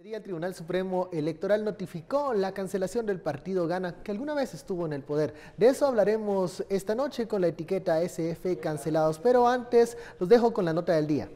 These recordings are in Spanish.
El Tribunal Supremo Electoral notificó la cancelación del partido Gana, que alguna vez estuvo en el poder. De eso hablaremos esta noche con la etiqueta SF cancelados, pero antes los dejo con la nota del día.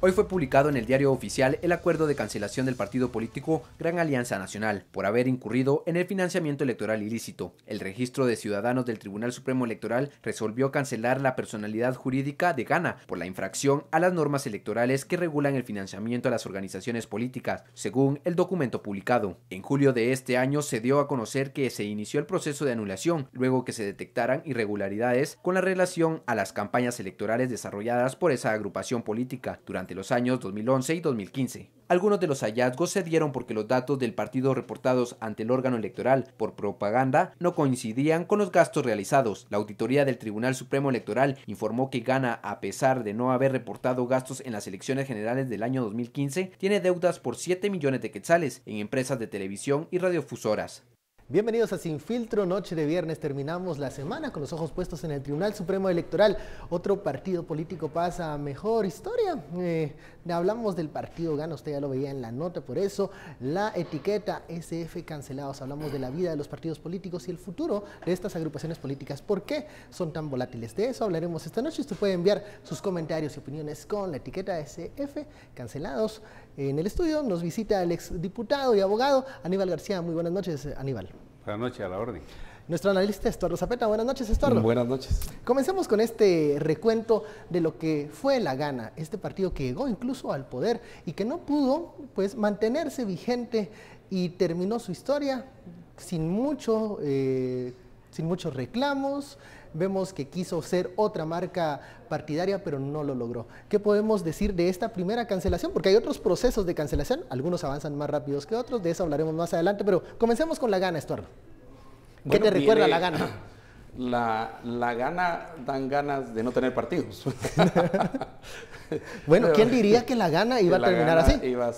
Hoy fue publicado en el Diario Oficial el acuerdo de cancelación del partido político Gran Alianza Nacional por haber incurrido en el financiamiento electoral ilícito. El Registro de Ciudadanos del Tribunal Supremo Electoral resolvió cancelar la personalidad jurídica de Gana por la infracción a las normas electorales que regulan el financiamiento a las organizaciones políticas, según el documento publicado. En julio de este año se dio a conocer que se inició el proceso de anulación, luego que se detectaran irregularidades con la relación a las campañas electorales desarrolladas por esa agrupación política durante los años 2011 y 2015. Algunos de los hallazgos se dieron porque los datos del partido reportados ante el órgano electoral por propaganda no coincidían con los gastos realizados. La auditoría del Tribunal Supremo Electoral informó que Gana, a pesar de no haber reportado gastos en las elecciones generales del año 2015, tiene deudas por 7 millones de quetzales en empresas de televisión y radiofusoras. Bienvenidos a Sin Filtro, noche de viernes, terminamos la semana con los ojos puestos en el Tribunal Supremo Electoral. Otro partido político pasa a mejor historia. Hablamos del partido Gana, usted ya lo veía en la nota, por eso la etiqueta SF cancelados. Hablamos de la vida de los partidos políticos y el futuro de estas agrupaciones políticas. ¿Por qué son tan volátiles? De eso hablaremos esta noche. Usted puede enviar sus comentarios y opiniones con la etiqueta SF cancelados. En el estudio nos visita el exdiputado y abogado Aníbal García. Muy buenas noches, Aníbal. Buenas noches, a la orden. Nuestro analista Estuardo Zapeta. Buenas noches, Estuardo. Buenas noches. Comencemos con este recuento de lo que fue la Gana, este partido que llegó incluso al poder y que no pudo pues mantenerse vigente y terminó su historia sin muchos reclamos. Vemos que quiso ser otra marca partidaria, pero no lo logró. ¿Qué podemos decir de esta primera cancelación? Porque hay otros procesos de cancelación, algunos avanzan más rápidos que otros, de eso hablaremos más adelante, pero comencemos con la Gana, Estuardo. ¿Qué te recuerda la Gana? La Gana dan ganas de no tener partidos. Bueno, ¿quién diría que la Gana iba a terminar así? Iba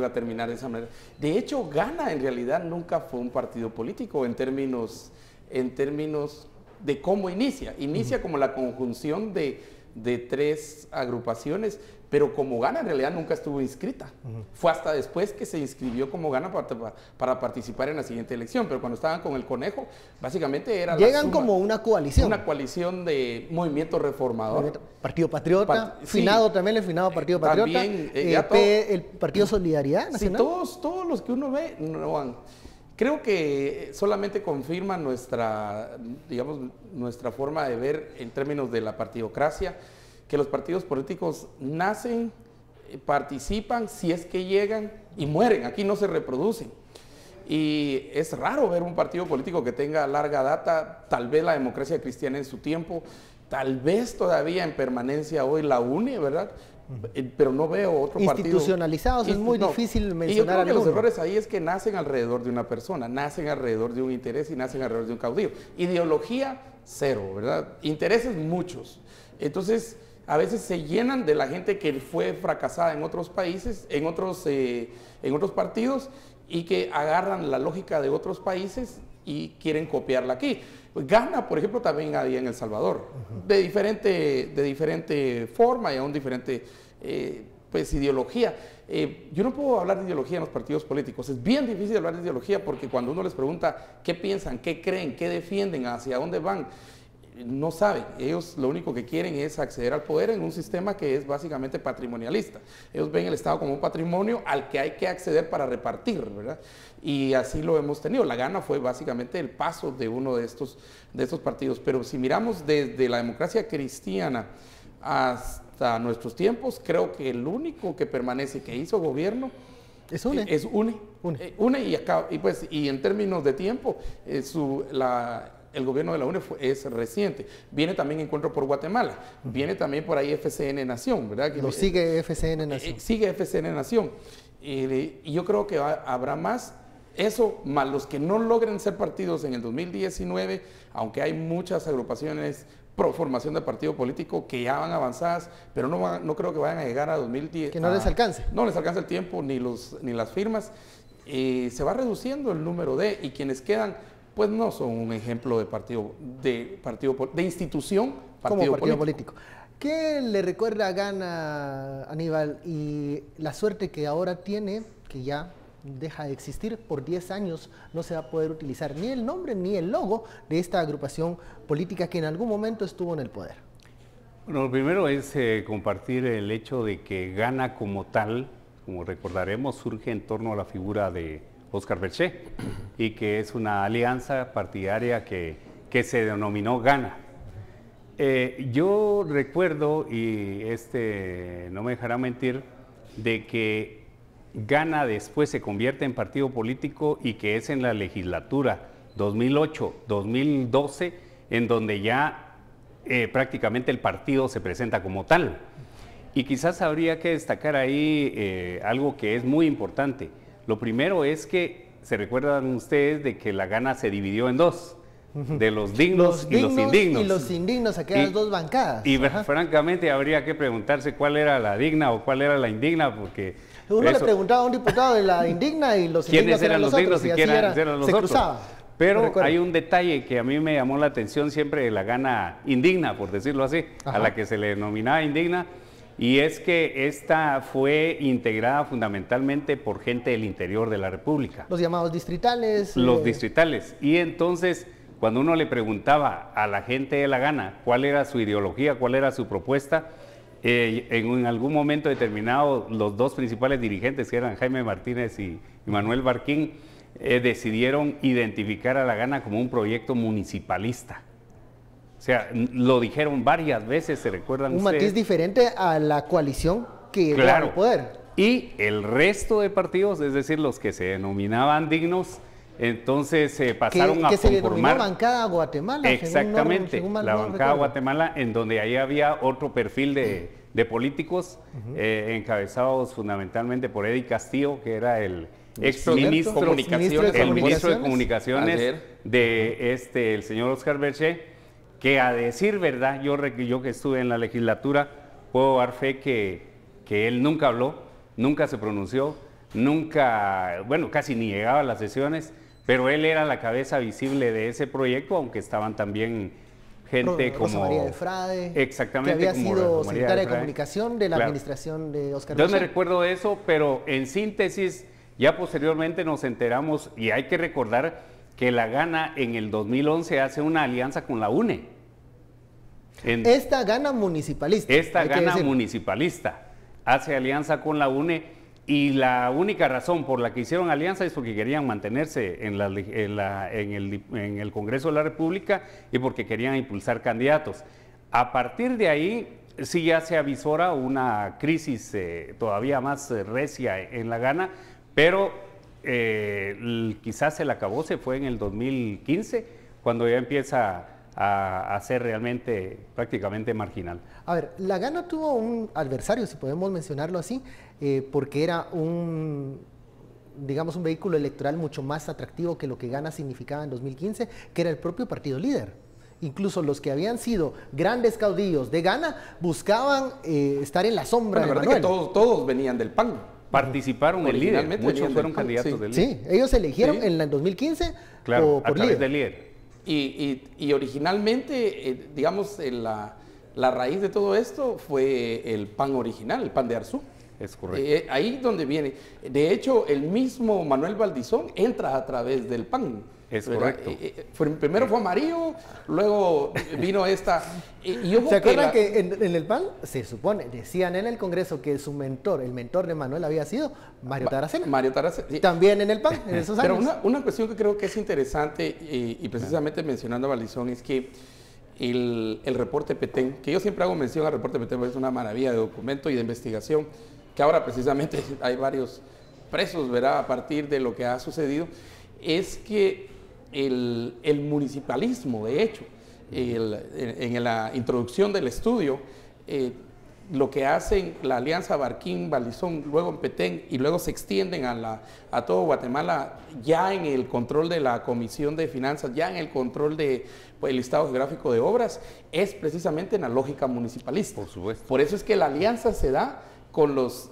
a terminar de esa manera. De hecho, Gana en realidad nunca fue un partido político en términos de cómo inicia. Inicia como la conjunción de tres agrupaciones, pero como Gana en realidad nunca estuvo inscrita. Fue hasta después que se inscribió como Gana para participar en la siguiente elección, pero cuando estaban con el Conejo, básicamente era llegan como una coalición. Una coalición de Movimiento Reformador. Partido Patriota, finado sí, también el finado Partido Patriota, también, el Partido Solidaridad Nacional. Sí, todos los que uno ve no van. Creo que solamente confirma nuestra forma de ver en términos de la partidocracia, que los partidos políticos nacen, participan, si es que llegan y mueren, aquí no se reproducen. Y es raro ver un partido político que tenga larga data, tal vez la Democracia Cristiana en su tiempo, tal vez todavía en permanencia hoy la UNE, ¿verdad? Pero no veo otro partido. Institucionalizados, es muy difícil mencionar. Y yo creo que los errores ahí es que nacen alrededor de una persona, nacen alrededor de un interés y nacen alrededor de un caudillo. Ideología, cero, ¿verdad? Intereses, muchos. Entonces, a veces se llenan de la gente que fue fracasada en otros países, en otros partidos, y que agarran la lógica de otros países y quieren copiarla aquí. Gana, por ejemplo, también había en El Salvador, de diferente forma y aún diferente ideología. Yo no puedo hablar de ideología en los partidos políticos, es bien difícil hablar de ideología porque cuando uno les pregunta qué piensan, qué creen, qué defienden, hacia dónde van, no saben. Ellos lo único que quieren es acceder al poder en un sistema que es básicamente patrimonialista. Ellos ven el Estado como un patrimonio al que hay que acceder para repartir, ¿verdad? Y así lo hemos tenido. La Gana fue básicamente el paso de uno de estos partidos. Pero si miramos desde la democracia cristiana hasta nuestros tiempos, creo que el único que permanece, que hizo gobierno, es UNE. Es UNE. Y en términos de tiempo, el gobierno de la UNE es reciente. Viene también Encuentro por Guatemala. Viene también por ahí FCN Nación, ¿verdad? Lo sigue FCN Nación. Sigue FCN Nación. Y yo creo que habrá más. Eso, más los que no logren ser partidos en el 2019, aunque hay muchas agrupaciones pro formación de partido político que ya van avanzadas, pero no creo que vayan a llegar a 2010. Que no les alcance. No les alcanza el tiempo ni las firmas. Se va reduciendo el número y quienes quedan pues no son un ejemplo de institución, como partido político. ¿Qué le recuerda a Gana, Aníbal, y la suerte que ahora tiene, que ya deja de existir por 10 años, no se va a poder utilizar ni el nombre ni el logo de esta agrupación política que en algún momento estuvo en el poder? Bueno, lo primero es compartir el hecho de que Gana como tal, como recordaremos, surge en torno a la figura de Óscar Berché y que es una alianza partidaria que se denominó Gana. Yo recuerdo, y no me dejará mentir, de que Gana después se convierte en partido político y que es en la legislatura 2008-2012 en donde ya prácticamente el partido se presenta como tal. Y quizás habría que destacar ahí algo que es muy importante. Lo primero es que se recuerdan ustedes de que la Gana se dividió en dos, de los dignos y los indignos. Y los indignos, aquellas dos bancadas. Y francamente habría que preguntarse cuál era la digna o cuál era la indigna, porque uno le preguntaba a un diputado de la indigna y los indignos eran los dignos y quiénes eran los otros. Pero hay un detalle que a mí me llamó la atención siempre de la Gana indigna, por decirlo así, a la que se le denominaba indigna, y es que esta fue integrada fundamentalmente por gente del interior de la República. Los llamados distritales. Los distritales. Y entonces, cuando uno le preguntaba a la gente de la Gana cuál era su ideología, cuál era su propuesta, en algún momento determinado los dos principales dirigentes, que eran Jaime Martínez y Manuel Barquín, decidieron identificar a la Gana como un proyecto municipalista. O sea, lo dijeron varias veces, ¿se recuerdan ustedes? Un matiz diferente a la coalición que llegó al poder. Y el resto de partidos, es decir, los que se denominaban dignos, entonces pasaron a que se conformar... denominó Bancada Guatemala. Exactamente, la Bancada Guatemala, en donde ahí había otro perfil de políticos, encabezados fundamentalmente por Eddie Castillo, que era el exministro de Comunicaciones el señor Óscar Berché, que a decir verdad, yo que estuve en la legislatura, puedo dar fe que él nunca habló, nunca se pronunció, nunca, bueno, casi ni llegaba a las sesiones, pero él era la cabeza visible de ese proyecto, aunque estaban también gente como Rosa María de Frade, exactamente, que había sido secretaria de Frade. Comunicación de la administración de Óscar Yo Berché. me recuerdo de eso, pero en síntesis, ya posteriormente nos enteramos, y hay que recordar que la Gana en el 2011 hace una alianza con la UNE. Esta Gana municipalista. Esta Gana municipalista hace alianza con la UNE, y la única razón por la que hicieron alianza es porque querían mantenerse en el Congreso de la República y porque querían impulsar candidatos. A partir de ahí sí ya se avisora una crisis todavía más recia en la Gana, pero quizás el acabose fue en el 2015, cuando ya empieza a ser realmente prácticamente marginal. A ver, la Gana tuvo un adversario, si podemos mencionarlo así, porque era digamos, un vehículo electoral mucho más atractivo que lo que Gana significaba en 2015, que era el propio partido líder. Incluso los que habían sido grandes caudillos de Gana buscaban estar en la sombra de Manuel. Que todos venían del PAN. Participaron en líder, muchos fueron candidatos del líder. Sí, ellos eligieron en el 2015 claro, por a través del líder. Y originalmente, digamos, la raíz de todo esto fue el PAN original, el PAN de Arzú. Es correcto. Ahí donde viene. De hecho, el mismo Manuel Valdizón entra a través del PAN. Es correcto. Primero fue amarillo, luego vino esta... ¿Se acuerdan que en el PAN se supone, decían en el Congreso que su mentor, el mentor de Manuel había sido Mario Taracena? Mario Taracena. Sí. También en el PAN, en esos años. Pero una cuestión que creo que es interesante, y precisamente mencionando a Valdizón, es que el reporte Petén, que yo siempre hago mención al reporte Petén, porque es una maravilla de documento y de investigación, que ahora precisamente hay varios presos, ¿verdad?, a partir de lo que ha sucedido, es que el municipalismo, de hecho, en la introducción del estudio, lo que hacen la alianza Barquín, Valdizón, luego en Petén, y luego se extienden a todo Guatemala, ya en el control de la Comisión de Finanzas, ya en el control del listado geográfico de obras, es precisamente en la lógica municipalista. Por supuesto. Por eso es que la alianza se da con los,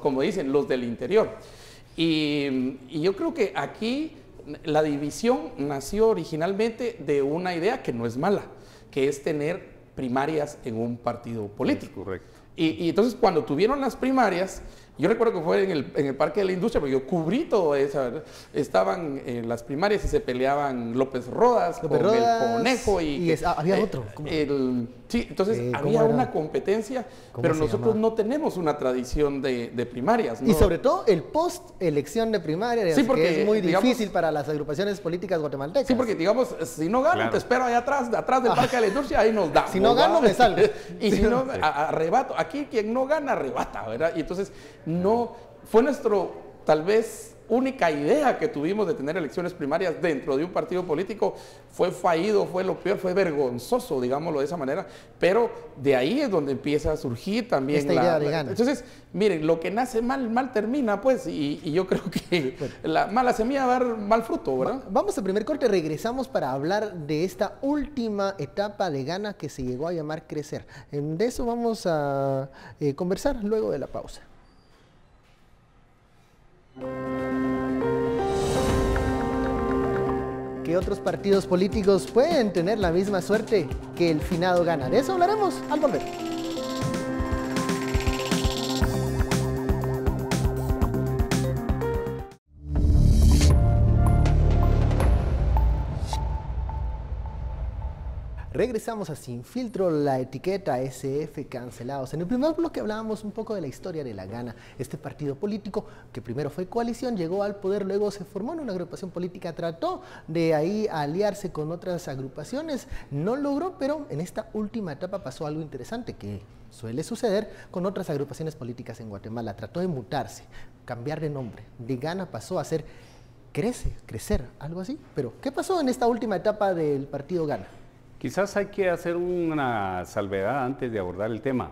como dicen, los del interior. Y yo creo que aquí la división nació originalmente de una idea que no es mala, que es tener primarias en un partido político. Correcto. Y entonces cuando tuvieron las primarias, yo recuerdo que fue en el Parque de la Industria, porque yo cubrí todo eso, ¿verdad? Estaban en las primarias y se peleaban López Rodas con el Conejo había otro. Sí, entonces había una competencia, pero nosotros no tenemos una tradición de primarias, ¿no? Y sobre todo el post-elección de primarias, sí, porque, que es muy difícil para las agrupaciones políticas guatemaltecas. Sí, porque digamos, si no gano, te espero allá atrás del Parque de la Industria, ahí nos damos. Si no gano, me salgo. Y si no, arrebato. Aquí quien no gana, arrebata, ¿verdad? Y entonces, no, fue tal vez, única idea que tuvimos de tener elecciones primarias dentro de un partido político. Fue fallido, fue lo peor, fue vergonzoso, digámoslo de esa manera, pero de ahí es donde empieza a surgir también esta idea de Gana. Entonces, miren, lo que nace mal, mal termina, pues, y yo creo que la mala semilla va a dar mal fruto, ¿verdad? Vamos al primer corte, regresamos para hablar de esta última etapa de Gana que se llegó a llamar Crecer. De eso vamos a conversar luego de la pausa. ¿Qué otros partidos políticos pueden tener la misma suerte que el finado Gana? De eso hablaremos al volver. Regresamos a Sin Filtro, la etiqueta SF cancelados. En el primer bloque hablábamos un poco de la historia de la Gana, este partido político que primero fue coalición, llegó al poder, luego se formó en una agrupación política, trató de ahí aliarse con otras agrupaciones, no logró, pero en esta última etapa pasó algo interesante que suele suceder con otras agrupaciones políticas en Guatemala. Trató de mutarse, cambiar de nombre, de Gana pasó a ser Crecer, algo así. Pero, ¿qué pasó en esta última etapa del partido Gana? Quizás hay que hacer una salvedad antes de abordar el tema.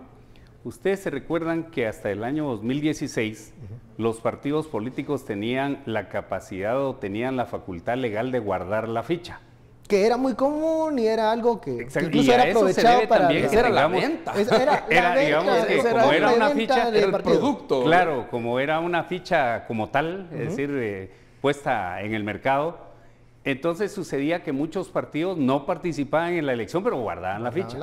Ustedes se recuerdan que hasta el año 2016 los partidos políticos tenían la capacidad o tenían la facultad legal de guardar la ficha. Que era muy común y era algo que incluso era aprovechado para... Era la venta. Como era una ficha, era el producto. Claro, como era una ficha como tal, es decir, puesta en el mercado. Entonces sucedía que muchos partidos no participaban en la elección, pero guardaban la ficha.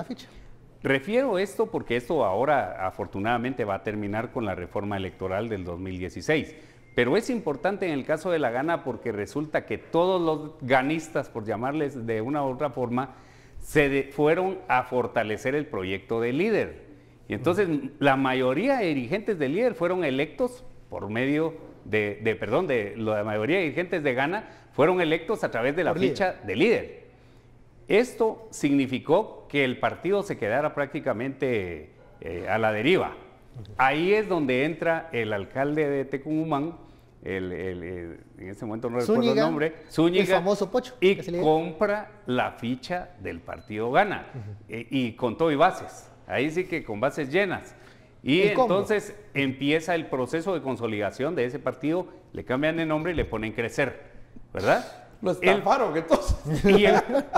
Refiero esto porque esto ahora afortunadamente va a terminar con la reforma electoral del 2016. Pero es importante en el caso de la Gana porque resulta que todos los ganistas, por llamarles de una u otra forma, se fueron a fortalecer el proyecto de líder. Y entonces la mayoría de dirigentes de líder fueron electos por medio la mayoría de dirigentes de Gana fueron electos a través de la ficha de líder. Esto significó que el partido se quedara prácticamente a la deriva. Ahí es donde entra el alcalde de Tecumumán, en ese momento no recuerdo el nombre, Zúñiga, el famoso Pocho, y compra la ficha del partido Gana, y con todo y bases. Ahí sí que con bases llenas. Y entonces empieza el proceso de consolidación de ese partido, le cambian de nombre y le ponen Crecer, ¿verdad? Lo estafaron entonces.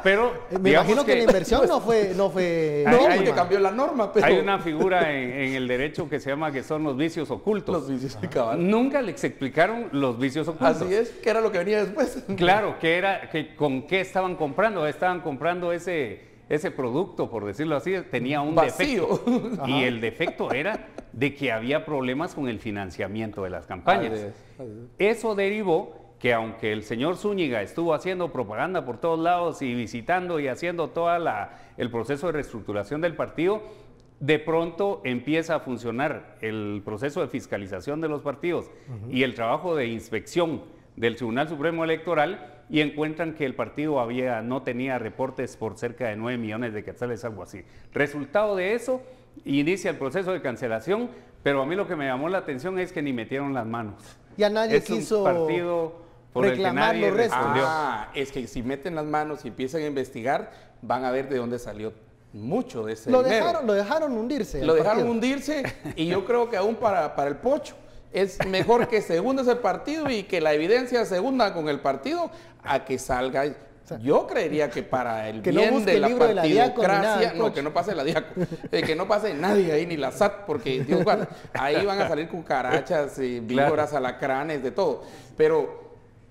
Pero me imagino que la inversión no fue que cambió la norma. Pero... Hay una figura en el derecho que se llama que son los vicios ocultos. Los vicios cabal. Nunca les explicaron los vicios ocultos. Así es, que era lo que venía después. Claro, con qué estaban comprando. Estaban comprando ese producto, por decirlo así, tenía un defecto. Y el defecto era de que había problemas con el financiamiento de las campañas. Eso derivó que aunque el señor Zúñiga estuvo haciendo propaganda por todos lados y visitando y haciendo todo el proceso de reestructuración del partido, de pronto empieza a funcionar el proceso de fiscalización de los partidos y el trabajo de inspección del Tribunal Supremo Electoral y encuentran que el partido no tenía reportes por cerca de 9 millones de quetzales, algo así. Resultado de eso, inicia el proceso de cancelación, pero a mí lo que me llamó la atención es que ni metieron las manos. Ya nadie quiso... un partido por reclamar el que nadie respondió. Es que si meten las manos y empiezan a investigar, van a ver de dónde salió mucho de ese dinero. Lo dejaron hundirse. Lo dejaron hundirse y yo creo que aún para el Pocho es mejor que se hunda ese partido y que la evidencia se hunda con el partido a que salga. Yo creería que para el bien de la partidocracia, que no pase la diaco, que no pase nadie ahí, ni la SAT, porque Dios guarda, ahí van a salir cucarachas, víboras, alacranes, de todo. Pero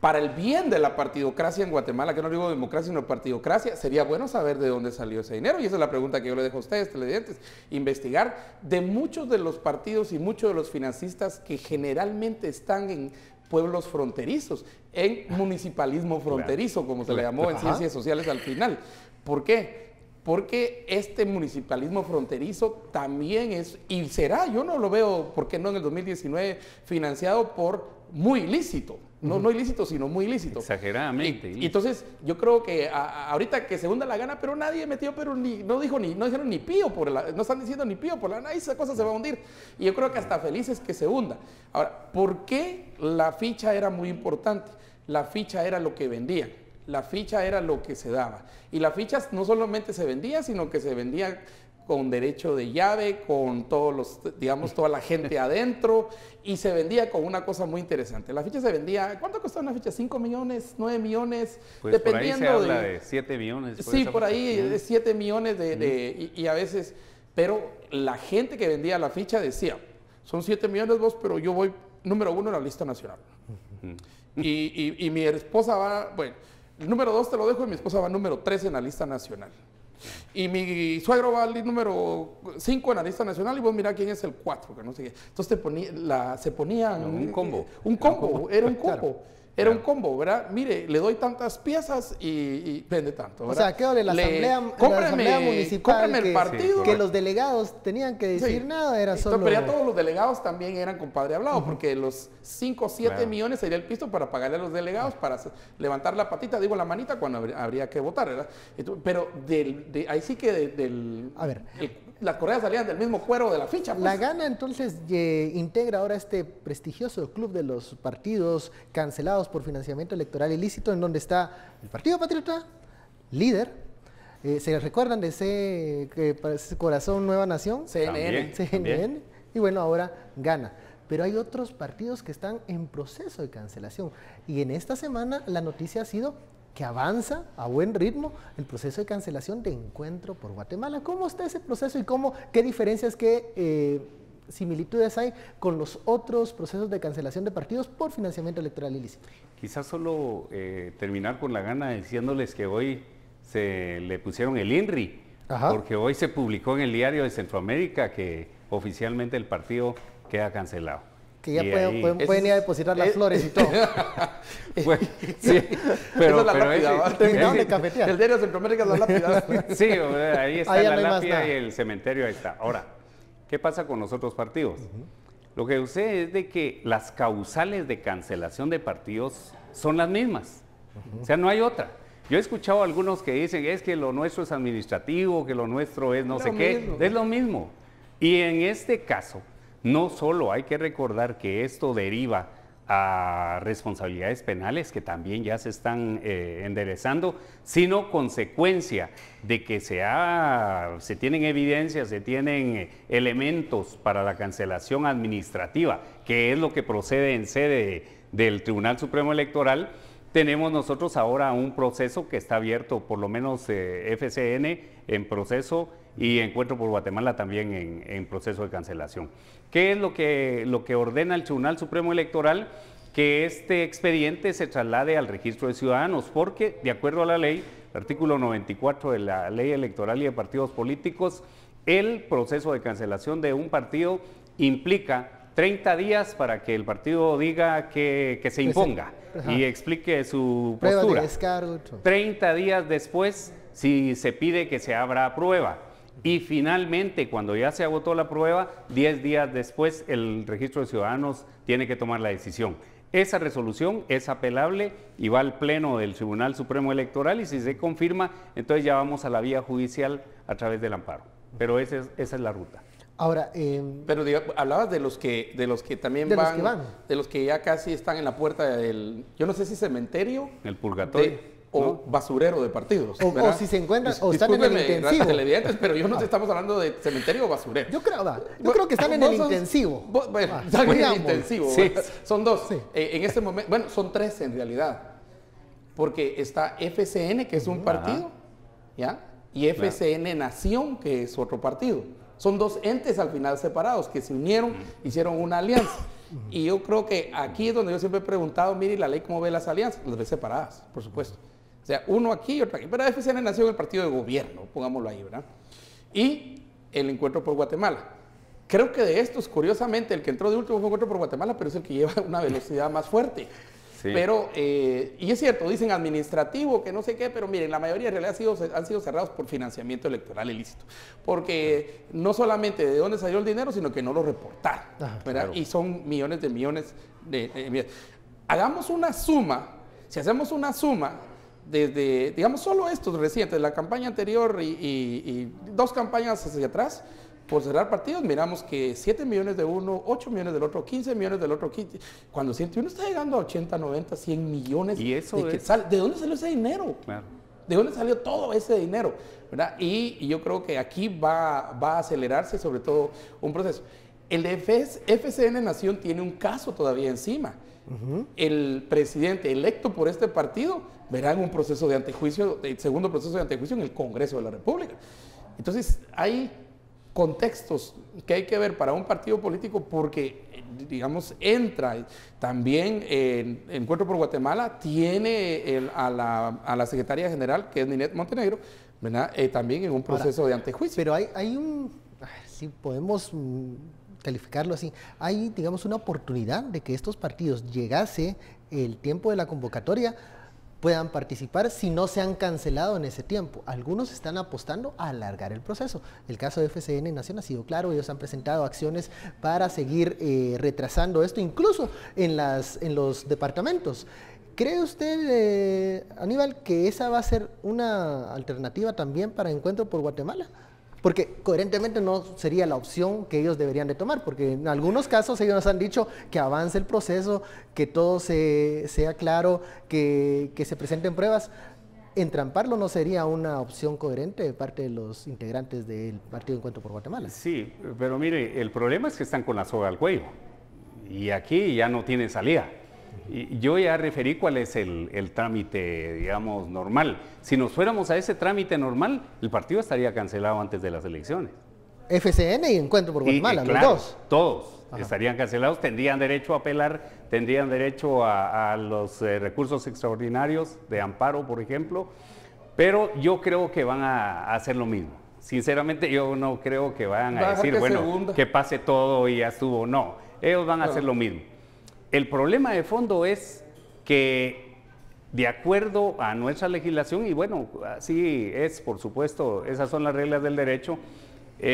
para el bien de la partidocracia en Guatemala, que no digo democracia, sino partidocracia, sería bueno saber de dónde salió ese dinero. Y esa es la pregunta que yo le dejo a ustedes, televidentes, investigar de muchos de los partidos y muchos de los financistas que generalmente están en pueblos fronterizos, en municipalismo fronterizo, como se le llamó en ciencias sociales al final. ¿Por qué? Porque este municipalismo fronterizo también es, y será, yo no lo veo, ¿por qué no en el 2019, financiado por muy ilícito? No ilícito, sino muy ilícito. Exageradamente. Y entonces, yo creo que ahorita que se hunda la gana, pero nadie metió, pero no dijeron ni pío por no están diciendo ni pío por esa cosa se va a hundir. Y yo creo que hasta felices que se hunda. Ahora, ¿por qué la ficha era muy importante? La ficha era lo que vendían. La ficha era lo que se daba. Y la ficha no solamente se vendía, sino que se vendía con derecho de llave, con todos los, digamos, toda la gente adentro, y se vendía con una cosa muy interesante. La ficha se vendía, ¿cuánto costaba una ficha? ¿5 millones? ¿9 millones? Pues dependiendo por ahí se habla de 7 millones. Sí, por ahí de 7 millones y a veces, pero la gente que vendía la ficha decía, son 7 millones vos, pero yo voy número 1 en la lista nacional. Y mi esposa va, bueno, el número 2 te lo dejo y mi esposa va número 3 en la lista nacional. Y mi suegro va al número 5 en la lista nacional y vos mirá quién es el 4, que no sé qué. Entonces se ponían... No, un combo. Era un combo. Claro. Era un combo, ¿verdad? Mire, le doy tantas piezas y vende tanto, ¿verdad? O sea, quedó de la asamblea municipal cómprame el partido. Que los delegados tenían que decir nada, era solo... Pero ya todos los delegados también eran compadre hablado, porque los 5 o 7 millones sería el pisto para pagarle a los delegados, para levantar la patita, digo la manita, cuando habría que votar, ¿verdad? Entonces, pero ahí sí que A ver. las correas salían del mismo cuero de la ficha. Pues. La Gana entonces integra ahora este prestigioso club de los partidos cancelados por financiamiento electoral ilícito, en donde está el Partido Patriota, líder. ¿Se recuerdan de ese Corazón Nueva Nación? CNN. Y bueno, ahora Gana. Pero hay otros partidos que están en proceso de cancelación. Y en esta semana la noticia ha sido que avanza a buen ritmo el proceso de cancelación de Encuentro por Guatemala. ¿Cómo está ese proceso y qué diferencias, qué similitudes hay con los otros procesos de cancelación de partidos por financiamiento electoral ilícito? Quizás solo terminar con la Gana diciéndoles que hoy se le pusieron el INRI, porque hoy se publicó en el Diario de Centroamérica que oficialmente el partido queda cancelado. Que ya pueden ir a depositar las flores y todo. Pues, sí, pero terminaron de cafetear. El diario de Centroamérica es la lápida. Sí, ahí está la lápida y el cementerio, ahí está. Ahora, ¿qué pasa con los otros partidos? Lo que sucede es de que las causales de cancelación de partidos son las mismas. O sea, no hay otra. Yo he escuchado a algunos que dicen, es que lo nuestro es administrativo, que lo nuestro es no sé qué. Es lo mismo. Y en este caso, no solo hay que recordar que esto deriva a responsabilidades penales que también ya se están enderezando, sino consecuencia de que se tienen evidencias, se tienen elementos para la cancelación administrativa, que es lo que procede en sede del Tribunal Supremo Electoral. Tenemos nosotros ahora un proceso que está abierto, por lo menos FCN en proceso y Encuentro por Guatemala también en proceso de cancelación. ¿Qué es lo que ordena el Tribunal Supremo Electoral? Que este expediente se traslade al registro de ciudadanos, porque de acuerdo a la ley, el artículo 94 de la Ley Electoral y de Partidos Políticos, el proceso de cancelación de un partido implica 30 días para que el partido diga que se imponga y explique su postura. Prueba de descargo. 30 días después, si se pide que se abra prueba. Y finalmente, cuando ya se agotó la prueba, 10 días después, el registro de ciudadanos tiene que tomar la decisión. Esa resolución es apelable y va al Pleno del Tribunal Supremo Electoral, y si se confirma, entonces ya vamos a la vía judicial a través del amparo. Pero esa es la ruta. Ahora, pero hablabas de los que también de los que ya casi están en la puerta del, yo no sé si cementerio, el purgatorio. O basurero de partidos. O si se encuentran, o están en el intensivo. Televidentes, pero yo no sé, estamos hablando de cementerio o basurero. Yo creo que están en el intensivo. Están en el intensivo. Sí. Son dos. Sí. En este momento, bueno, son tres en realidad. Porque está FCN, que es un partido, ¿ya? Y FCN Nación, que es otro partido. Son dos entes al final separados que se unieron, hicieron una alianza. Y yo creo que aquí es donde yo siempre he preguntado, mire, la ley cómo ve las alianzas, las ve separadas, por supuesto. O sea, uno aquí y otro aquí. Pero FCN nació en el partido de gobierno, pongámoslo ahí, ¿verdad? Y el Encuentro por Guatemala. Creo que de estos, curiosamente, el que entró de último fue Encuentro por Guatemala, pero es el que lleva una velocidad más fuerte. Sí. Pero, y es cierto, dicen administrativo, que no sé qué, pero miren, la mayoría en realidad han sido cerrados por financiamiento electoral ilícito. Porque no solamente de dónde salió el dinero, sino que no lo reportaron, ¿verdad? Claro. Y son millones de millones de... Hagamos una suma, si hacemos una suma, desde, digamos, solo estos recientes, la campaña anterior y 2 campañas hacia atrás, por cerrar partidos, miramos que 7 millones de uno, 8 millones del otro, 15 millones del otro, 15, cuando uno está llegando a 80, 90, 100 millones ¿Y eso de quetzales. ¿De dónde salió ese dinero? Claro. ¿De dónde salió todo ese dinero? ¿Verdad? Y yo creo que aquí va a acelerarse sobre todo un proceso. El de FCN Nación tiene un caso todavía encima. El presidente electo por este partido verá en un proceso de antejuicio, el segundo proceso de antejuicio en el Congreso de la República. Entonces, hay contextos que hay que ver para un partido político porque, digamos, entra también en Encuentro por Guatemala, tiene a la secretaria general, que es Ninette Montenegro, ¿verdad? También en un proceso de antejuicio. Pero hay un, si podemos calificarlo así, hay, digamos, una oportunidad de que estos partidos, llegase el tiempo de la convocatoria, puedan participar si no se han cancelado en ese tiempo. Algunos están apostando a alargar el proceso. El caso de FCN Nación ha sido claro, ellos han presentado acciones para seguir retrasando esto, incluso en los departamentos. ¿Cree usted, Aníbal, que esa va a ser una alternativa también para Encuentro por Guatemala? Porque coherentemente no sería la opción que ellos deberían de tomar, porque en algunos casos ellos nos han dicho que avance el proceso, que todo sea claro, que se presenten pruebas. Entramparlo no sería una opción coherente de parte de los integrantes del Partido Encuentro por Guatemala. Sí, pero mire, el problema es que están con la soga al cuello y aquí ya no tienen salida. Y yo ya referí cuál es el trámite, digamos, normal. Si nos fuéramos a ese trámite normal, el partido estaría cancelado antes de las elecciones. FCN y Encuentro por Guatemala, los claro, dos. Todos estarían cancelados, tendrían derecho a apelar, tendrían derecho a los recursos extraordinarios de amparo, por ejemplo, pero yo creo que van a hacer lo mismo. Sinceramente, yo no creo que vayan a decir, bueno, que pase todo y ya estuvo. No, ellos van a hacer lo mismo. El problema de fondo es que, de acuerdo a nuestra legislación, y bueno, así es, por supuesto, esas son las reglas del derecho,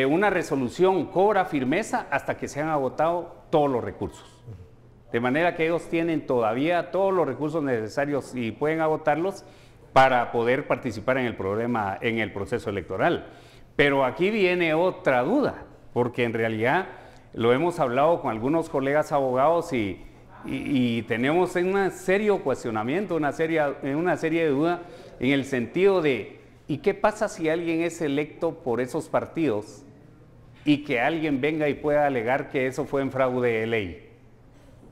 una resolución cobra firmeza hasta que se han agotado todos los recursos. De manera que ellos tienen todavía todos los recursos necesarios y pueden agotarlos para poder participar en el proceso electoral. Pero aquí viene otra duda, porque en realidad lo hemos hablado con algunos colegas abogados y tenemos un serio cuestionamiento, una serie de dudas en el sentido de ¿y qué pasa si alguien es electo por esos partidos y que alguien venga y pueda alegar que eso fue en fraude de ley?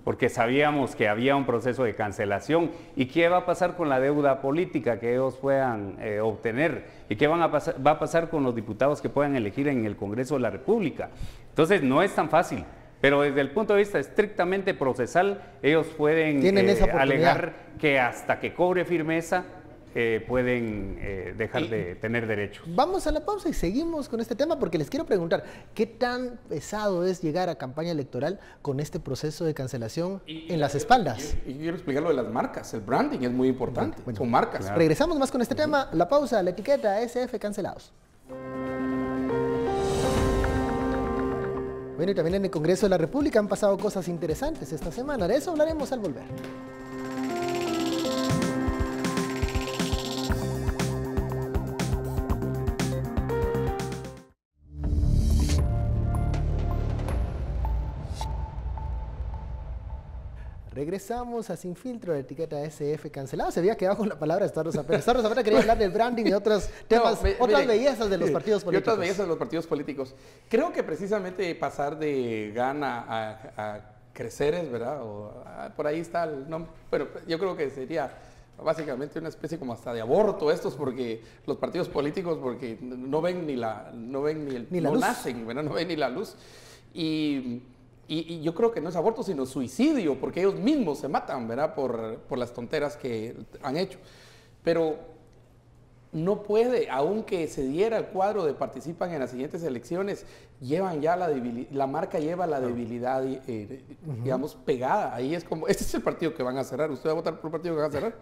Porque sabíamos que había un proceso de cancelación. ¿Y qué va a pasar con la deuda política que ellos puedan obtener? ¿Y qué va a pasar con los diputados que puedan elegir en el Congreso de la República? Entonces no es tan fácil. Pero desde el punto de vista estrictamente procesal, ellos pueden alegar que hasta que cobre firmeza pueden dejar de tener derechos. Vamos a la pausa y seguimos con este tema porque les quiero preguntar, ¿qué tan pesado es llegar a campaña electoral con este proceso de cancelación en las espaldas? Y quiero explicar lo de las marcas, el branding es muy importante, bueno, son marcas. Claro. Regresamos más con este tema, la pausa, la etiqueta SF cancelados. Bueno, y también en el Congreso de la República han pasado cosas interesantes esta semana. De eso hablaremos al volver. Regresamos a Sin Filtro, la etiqueta SF cancelado. Se había quedado con la palabra Estuardo Zapata. Estuardo Zapata quería hablar del branding y otros temas, otras bellezas de los partidos políticos. Otras bellezas de los partidos políticos. Creo que precisamente pasar de Gana a Creceres, ¿verdad? Por ahí está el nombre. Bueno, yo creo que sería básicamente una especie como hasta de aborto estos, porque los partidos políticos, porque no ven ni la luz. Nacen, ¿verdad? No ven ni la luz. Y Y yo creo que no es aborto, sino suicidio, porque ellos mismos se matan, ¿verdad? Por las tonteras que han hecho. Pero no puede, aunque se diera el cuadro de participan en las siguientes elecciones, llevan ya la marca lleva la debilidad, digamos, pegada. Ahí es como, este es el partido que van a cerrar. ¿Usted va a votar por el partido que van a cerrar?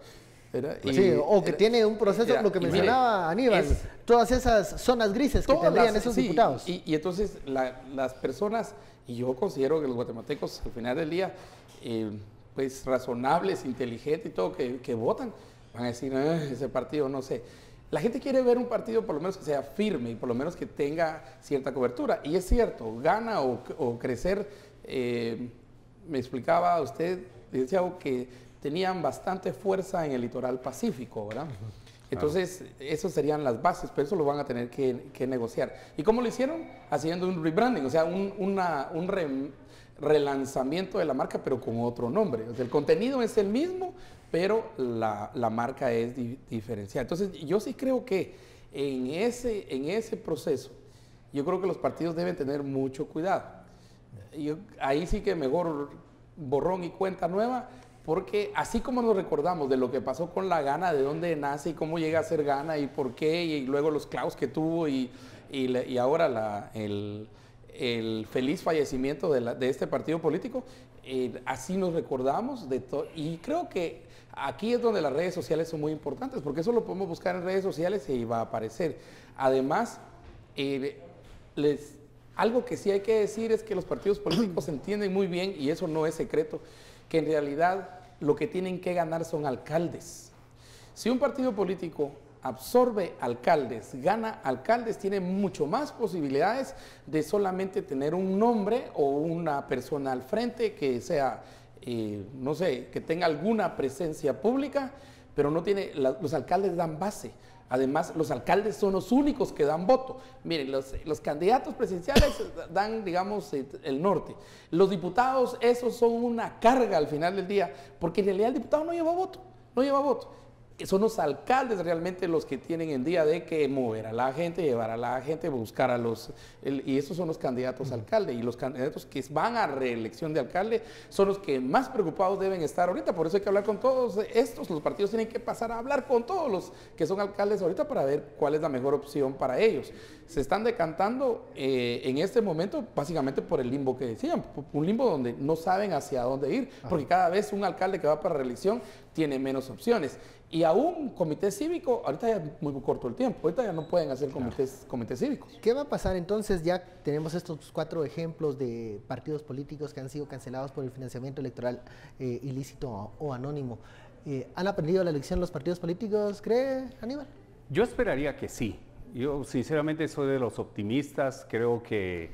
Sí, o que tiene un proceso, lo que mencionaba Aníbal, todas esas zonas grises que tendrían esos diputados. Y entonces las personas, y yo considero que los guatemaltecos al final del día, pues razonables, inteligentes y todo, que votan, van a decir, ese partido, no sé. La gente quiere ver un partido por lo menos que sea firme y por lo menos que tenga cierta cobertura. Y es cierto, gana o crecer, me explicaba usted, decía que tenían bastante fuerza en el litoral pacífico, ¿verdad? Entonces, esas serían las bases, pero eso lo van a tener que negociar. ¿Y cómo lo hicieron? Haciendo un rebranding, o sea, un relanzamiento de la marca, pero con otro nombre. O sea, el contenido es el mismo, pero la marca es diferencial. Entonces, yo sí creo que en ese proceso, yo creo que los partidos deben tener mucho cuidado. Ahí sí que mejor borrón y cuenta nueva, porque así como nos recordamos de lo que pasó con la Gana, de dónde nace y cómo llega a ser Gana y por qué, y luego los clavos que tuvo y ahora el feliz fallecimiento de este partido político, así nos recordamos de todo. Y creo que aquí es donde las redes sociales son muy importantes, porque eso lo podemos buscar en redes sociales y va a aparecer. Además, algo que sí hay que decir es que los partidos políticos entienden muy bien, y eso no es secreto, que en realidad lo que tienen que ganar son alcaldes. Si un partido político absorbe alcaldes, gana alcaldes, tiene mucho más posibilidades de solamente tener un nombre o una persona al frente que sea, no sé, que tenga alguna presencia pública, pero no tiene, los alcaldes dan base. Además, los alcaldes son los únicos que dan voto. Miren, los candidatos presidenciales dan, digamos, el norte. Los diputados, esos son una carga al final del día, porque en realidad el diputado no lleva voto, no lleva voto. Son los alcaldes realmente los que tienen el día de que mover a la gente, llevar a la gente, buscar a y esos son los candidatos a alcalde, y los candidatos que van a reelección de alcalde son los que más preocupados deben estar ahorita. Por eso hay que hablar con todos estos, los partidos tienen que pasar a hablar con todos los que son alcaldes ahorita para ver cuál es la mejor opción para ellos. Se están decantando en este momento básicamente por el limbo que decían, un limbo donde no saben hacia dónde ir, porque cada vez un alcalde que va para reelección tiene menos opciones. Y aún comité cívico, ahorita ya es muy corto el tiempo, ahorita ya no pueden hacer comités cívicos. ¿Qué va a pasar entonces? Ya tenemos estos 4 ejemplos de partidos políticos que han sido cancelados por el financiamiento electoral ilícito o anónimo. ¿Han aprendido la lección los partidos políticos, cree Aníbal? Yo esperaría que sí. Yo sinceramente soy de los optimistas, creo que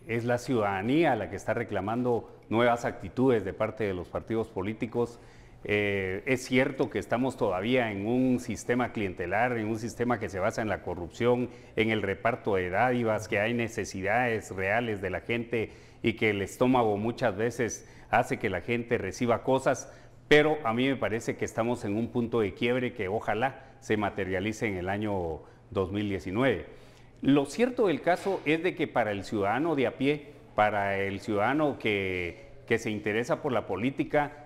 es la ciudadanía la que está reclamando nuevas actitudes de parte de los partidos políticos. Es cierto que estamos todavía en un sistema clientelar, en un sistema que se basa en la corrupción, en el reparto de dádivas, que hay necesidades reales de la gente y que el estómago muchas veces hace que la gente reciba cosas, pero a mí me parece que estamos en un punto de quiebre que ojalá se materialice en el año 2019. Lo cierto del caso es de que para el ciudadano de a pie, para el ciudadano que se interesa por la política,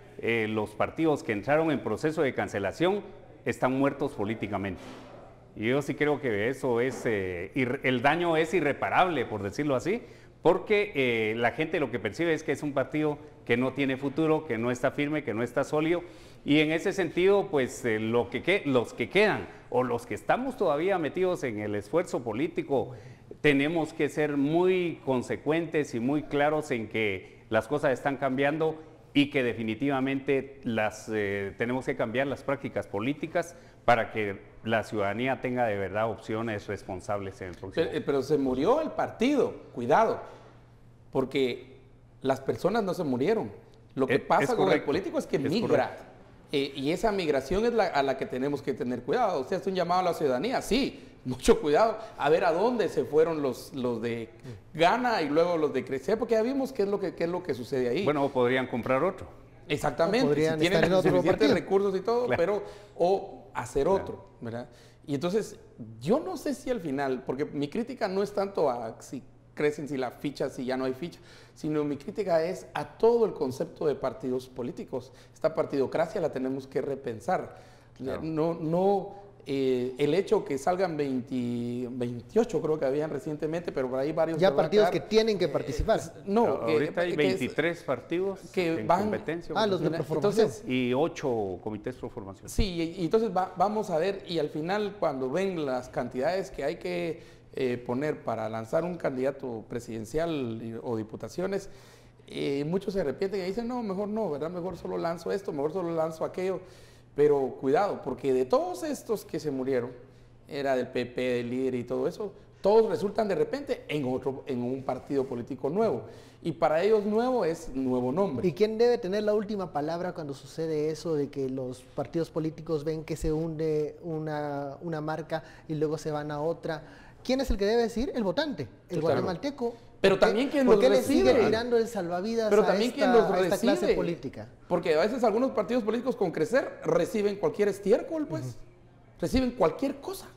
los partidos que entraron en proceso de cancelación están muertos políticamente. Y yo sí creo que eso es, el daño es irreparable, por decirlo así, porque la gente lo que percibe es que es un partido que no tiene futuro, que no está firme, que no está sólido, y en ese sentido, pues los que quedan, o los que estamos todavía metidos en el esfuerzo político, tenemos que ser muy consecuentes y muy claros en que las cosas están cambiando y que definitivamente tenemos que cambiar las prácticas políticas para que la ciudadanía tenga de verdad opciones responsables en el próximo. Pero se murió el partido, cuidado, porque las personas no se murieron. Lo que pasa con el político es que migra. Y esa migración es a la que tenemos que tener cuidado. Usted hace un llamado a la ciudadanía, sí, mucho cuidado, a ver a dónde se fueron los de Gana y luego los de Crecer, porque ya vimos qué es lo que sucede ahí. Bueno, podrían comprar otro. Exactamente, si tienen suficientes recursos y todo, claro. o hacer otro, ¿verdad? Y entonces, yo no sé si al final, porque mi crítica no es tanto a si crecen, si ya no hay ficha, sino mi crítica es a todo el concepto de partidos políticos. Esta partidocracia la tenemos que repensar. Claro. El hecho que salgan 28 creo que habían recientemente, pero por ahí varios... Ya partidos que tienen que participar. Ahorita hay 23 partidos que en competencia. Los de proformación. Y 8 comités pro formación. Sí, y entonces vamos a ver, y al final cuando ven las cantidades que hay que poner para lanzar un candidato presidencial o diputaciones, muchos se arrepienten y dicen, no, mejor no, ¿verdad? Mejor solo lanzo esto, mejor solo lanzo aquello. Pero cuidado, porque de todos estos que se murieron, era del PP, del líder y todo eso, todos resultan de repente en un partido político nuevo. Y para ellos nuevo es nuevo nombre. ¿Y quién debe tener la última palabra cuando sucede eso de que los partidos políticos ven que se hunde una marca y luego se van a otra? ¿Quién es el que debe decir? El votante, el guatemalteco. Pero también quien los recibe. ¿Por qué le sigue tirando el salvavidas a esta clase política? Porque a veces algunos partidos políticos con crecer reciben cualquier estiércol, pues. Reciben cualquier cosa.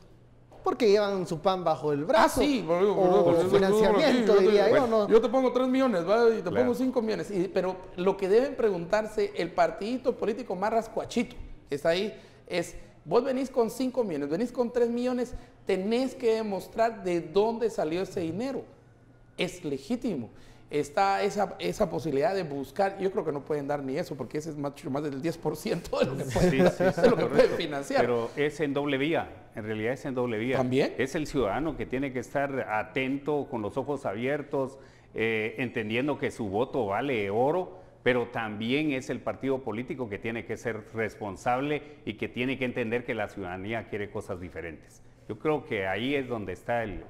Porque llevan su pan bajo el brazo. Ah, sí. O financiamiento, diría yo. ¿No? Yo te pongo 3 millones, ¿vale? Y te pongo 5 millones. Pero lo que deben preguntarse, el partidito político más rascuachito que está ahí, es... Vos venís con 5 millones, venís con 3 millones, tenés que demostrar de dónde salió ese dinero. Es legítimo. Está esa posibilidad de buscar, yo creo que no pueden dar ni eso, porque ese es mucho más del 10% de lo que pueden financiar. Pero es en doble vía, en realidad es en doble vía. ¿También? Es el ciudadano que tiene que estar atento, con los ojos abiertos, entendiendo que su voto vale oro, pero también es el partido político que tiene que ser responsable y que tiene que entender que la ciudadanía quiere cosas diferentes. Yo creo que ahí es donde está el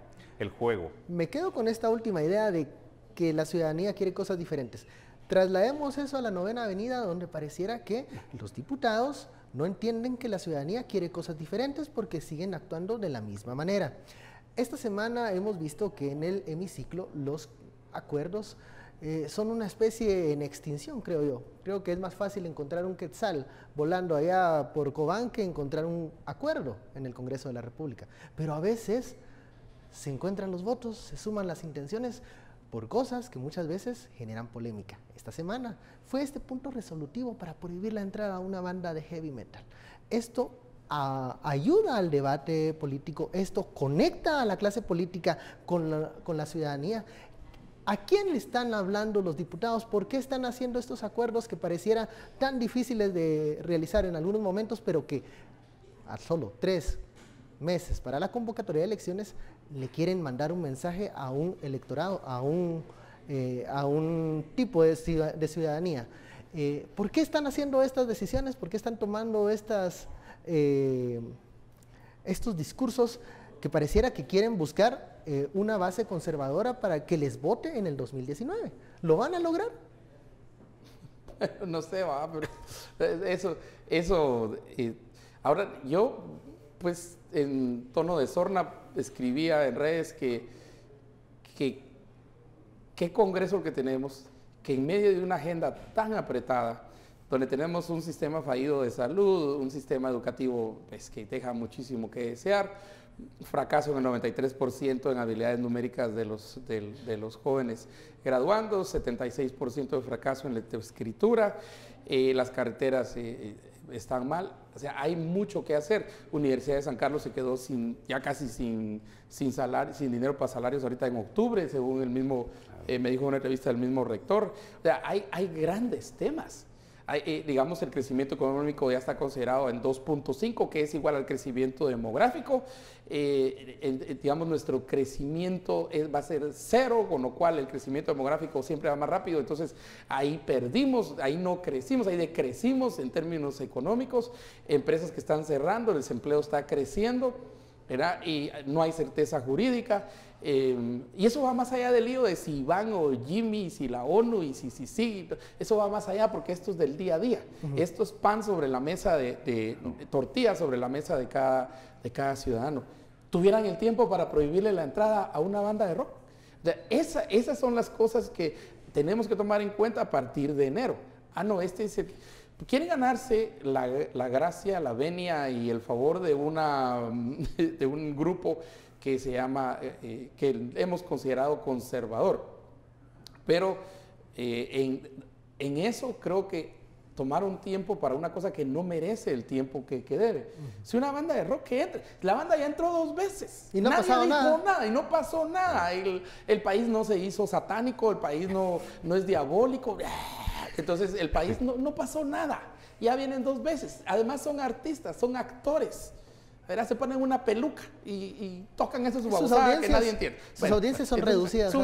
juego. Me quedo con esta última idea de que la ciudadanía quiere cosas diferentes. Traslademos eso a la 9ª Avenida, donde pareciera que los diputados no entienden que la ciudadanía quiere cosas diferentes porque siguen actuando de la misma manera. Esta semana hemos visto que en el hemiciclo los acuerdos son una especie en extinción, creo yo. Creo que es más fácil encontrar un quetzal volando allá por Cobán que encontrar un acuerdo en el Congreso de la República. Pero a veces se encuentran los votos, se suman las intenciones por cosas que muchas veces generan polémica. Esta semana fue este punto resolutivo para prohibir la entrada a una banda de heavy metal. Esto ayuda al debate político, esto conecta a la clase política con la ciudadanía. ¿A quién le están hablando los diputados? ¿Por qué están haciendo estos acuerdos que parecieran tan difíciles de realizar en algunos momentos, pero que a solo 3 meses para la convocatoria de elecciones le quieren mandar un mensaje a un electorado, a un tipo de ciudadanía? ¿Por qué están haciendo estas decisiones? ¿Por qué están tomando estos discursos que pareciera que quieren buscar una base conservadora para que les vote en el 2019? ¿Lo van a lograr? No sé, pero eso ahora yo, pues en tono de sorna, escribía en redes que qué congreso que tenemos, que en medio de una agenda tan apretada, donde tenemos un sistema fallido de salud, un sistema educativo pues, que deja muchísimo que desear, fracaso en el 93% en habilidades numéricas de los jóvenes graduandos, 76% de fracaso en lectoescritura, las carreteras están mal, o sea, hay mucho que hacer. Universidad de San Carlos se quedó ya casi sin dinero para salarios ahorita en octubre, según el mismo, me dijo en una entrevista el mismo rector. O sea, hay grandes temas. Digamos, el crecimiento económico ya está considerado en 2.5, que es igual al crecimiento demográfico. Digamos, nuestro crecimiento va a ser 0, con lo cual el crecimiento demográfico siempre va más rápido. Entonces, ahí perdimos, ahí no crecimos, ahí decrecimos en términos económicos. Empresas que están cerrando, el desempleo está creciendo, ¿verdad? Y no hay certeza jurídica. Y eso va más allá del lío de si Iván o Jimmy, si la ONU y si, eso va más allá porque esto es del día a día. Esto es pan sobre la mesa, tortillas sobre la mesa de cada ciudadano. ¿Tuvieran el tiempo para prohibirle la entrada a una banda de rock? O sea, esas son las cosas que tenemos que tomar en cuenta a partir de enero. Quieren ganarse la gracia, la venia y el favor de un grupo que se llama, que hemos considerado conservador. Pero en eso creo que tomaron tiempo para una cosa que no merece el tiempo que debe. Si una banda de rock que entra, la banda ya entró 2 veces. Y no Nadie pasó dijo nada. Y no pasó nada. El país no se hizo satánico, el país no es diabólico. Entonces el país no pasó nada. Ya vienen 2 veces. Además son artistas, son actores. ¿Verdad? Se ponen una peluca y tocan eso su babosada que nadie entiende. Sus audiencias son reducidas.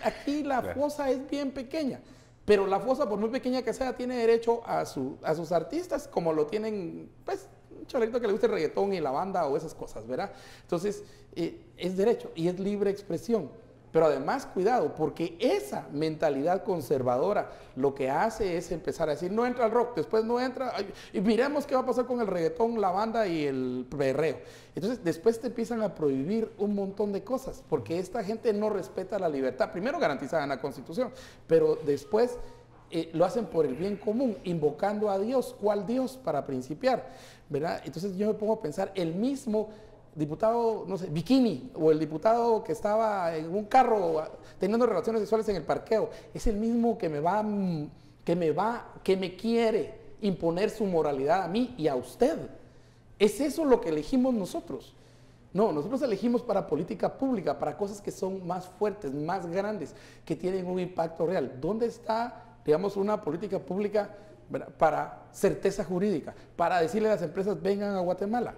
Aquí la fosa es bien pequeña. Pero la fosa, por muy pequeña que sea, tiene derecho a sus artistas, como lo tienen, pues, un chavalito que le guste el reggaetón y la banda o esas cosas, ¿verdad? Entonces, es derecho y es libre expresión. Pero además, cuidado, porque esa mentalidad conservadora lo que hace es empezar a decir, no entra el rock, después no entra, y miremos qué va a pasar con el reggaetón, la banda y el perreo. Entonces, después te empiezan a prohibir un montón de cosas, porque esta gente no respeta la libertad, primero garantizada en la Constitución, pero después lo hacen por el bien común, invocando a Dios. ¿Cuál Dios? Para principiar, ¿verdad? Entonces yo me pongo a pensar, el mismo diputado, no sé, Bikini, o el diputado que estaba en un carro teniendo relaciones sexuales en el parqueo, es el mismo que me quiere imponer su moralidad a mí y a usted. ¿Es eso lo que elegimos nosotros? No, nosotros elegimos para política pública, para cosas que son más fuertes, más grandes, que tienen un impacto real. ¿Dónde está, digamos, una política pública, ¿verdad?, para certeza jurídica, para decirle a las empresas, vengan a Guatemala?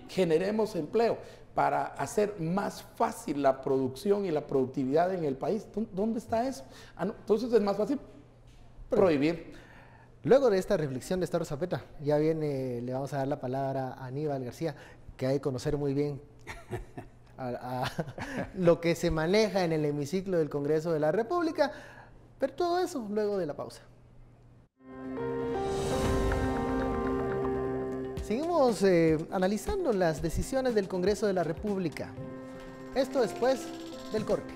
Generemos empleo para hacer más fácil la producción y la productividad en el país. ¿Dónde está eso? Entonces es más fácil prohibir. Luego de esta reflexión de Esther Zapeta, ya viene, le vamos a dar la palabra a Aníbal García, que hay que conocer muy bien a lo que se maneja en el hemiciclo del Congreso de la República, pero todo eso luego de la pausa. Seguimos analizando las decisiones del Congreso de la República. Esto después del corte.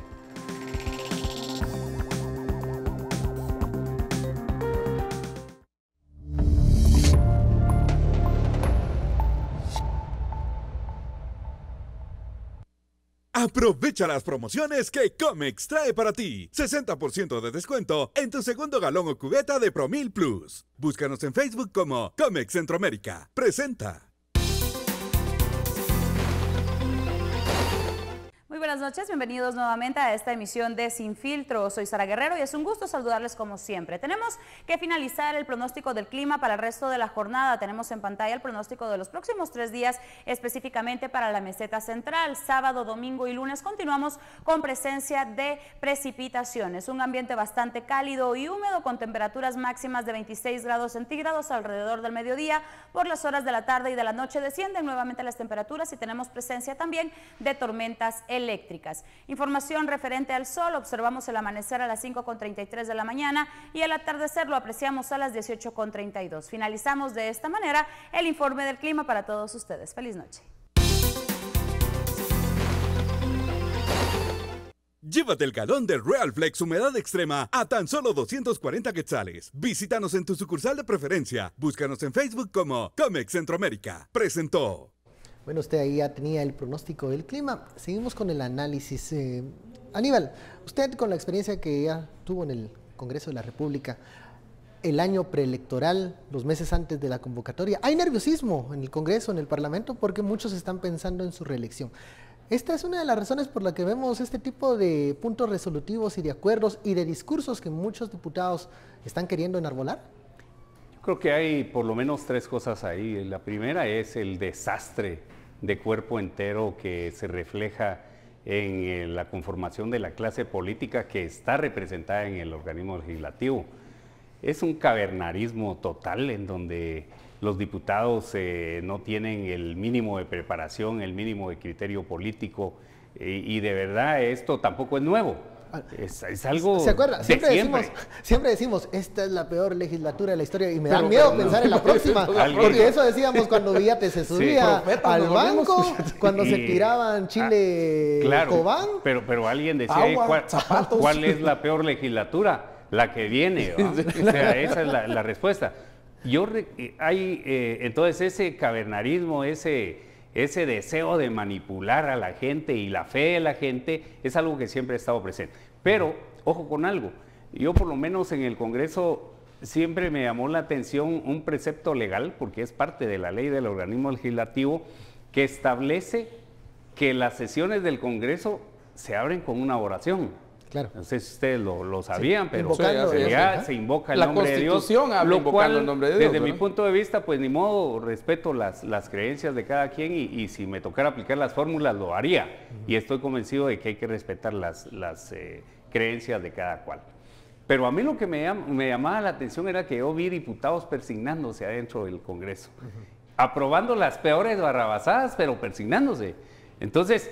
Aprovecha las promociones que Comex trae para ti. 60% de descuento en tu segundo galón o cubeta de Promil Plus. Búscanos en Facebook como Comex Centroamérica. Presenta. Muy buenas noches, bienvenidos nuevamente a esta emisión de Sin Filtro. Soy Sara Guerrero y es un gusto saludarles como siempre. Tenemos que finalizar el pronóstico del clima para el resto de la jornada. Tenemos en pantalla el pronóstico de los próximos 3 días, específicamente para la meseta central. Sábado, domingo y lunes continuamos con presencia de precipitaciones. Un ambiente bastante cálido y húmedo con temperaturas máximas de 26 grados centígrados alrededor del mediodía. Por las horas de la tarde y de la noche descienden nuevamente las temperaturas y tenemos presencia también de tormentas eléctricas. Información referente al sol: observamos el amanecer a las 5:33 de la mañana y el atardecer lo apreciamos a las 18:32. Finalizamos de esta manera el informe del clima para todos ustedes. Feliz noche. Llévate el galón de Real Flex Humedad Extrema a tan solo 240 quetzales. Visítanos en tu sucursal de preferencia. Búscanos en Facebook como Comex Centroamérica. Presentó. Bueno, usted ahí ya tenía el pronóstico del clima. Seguimos con el análisis. Aníbal, usted con la experiencia que ya tuvo en el Congreso de la República, el año preelectoral, los meses antes de la convocatoria, hay nerviosismo en el Congreso, en el Parlamento, porque muchos están pensando en su reelección. Esta es una de las razones por la que vemos este tipo de puntos resolutivos y de acuerdos y de discursos que muchos diputados están queriendo enarbolar. Creo que hay por lo menos 3 cosas ahí. La primera es el desastre de cuerpo entero que se refleja en la conformación de la clase política que está representada en el organismo legislativo. Es un cavernarismo total en donde los diputados no tienen el mínimo de preparación, el mínimo de criterio político, y de verdad esto tampoco es nuevo. Es algo. ¿Se acuerda? Siempre decimos, esta es la peor legislatura de la historia, y me da miedo pensar en la próxima, porque eso decíamos cuando Villate se subía al banco, cuando se tiraban Chile, Cobán. Pero alguien decía, ¿cuál es la peor legislatura? La que viene, ¿va? O sea, esa es la respuesta. Hay entonces ese cavernarismo, ese ese deseo de manipular a la gente y la fe de la gente es algo que siempre ha estado presente. Pero, ojo con algo, yo por lo menos en el Congreso siempre me llamó la atención un precepto legal, porque es parte de la ley del organismo legislativo, que establece que las sesiones del Congreso se abren con una oración. Claro. No sé si ustedes lo sabían, sí, pero se invoca el nombre de Dios. Lo cual, el nombre de Dios, desde mi punto de vista, pues ni modo, respeto las creencias de cada quien y si me tocara aplicar las fórmulas lo haría. Y estoy convencido de que hay que respetar las creencias de cada cual. Pero a mí lo que me llamaba la atención era que yo vi diputados persignándose adentro del Congreso, aprobando las peores barrabasadas, pero persignándose. Entonces,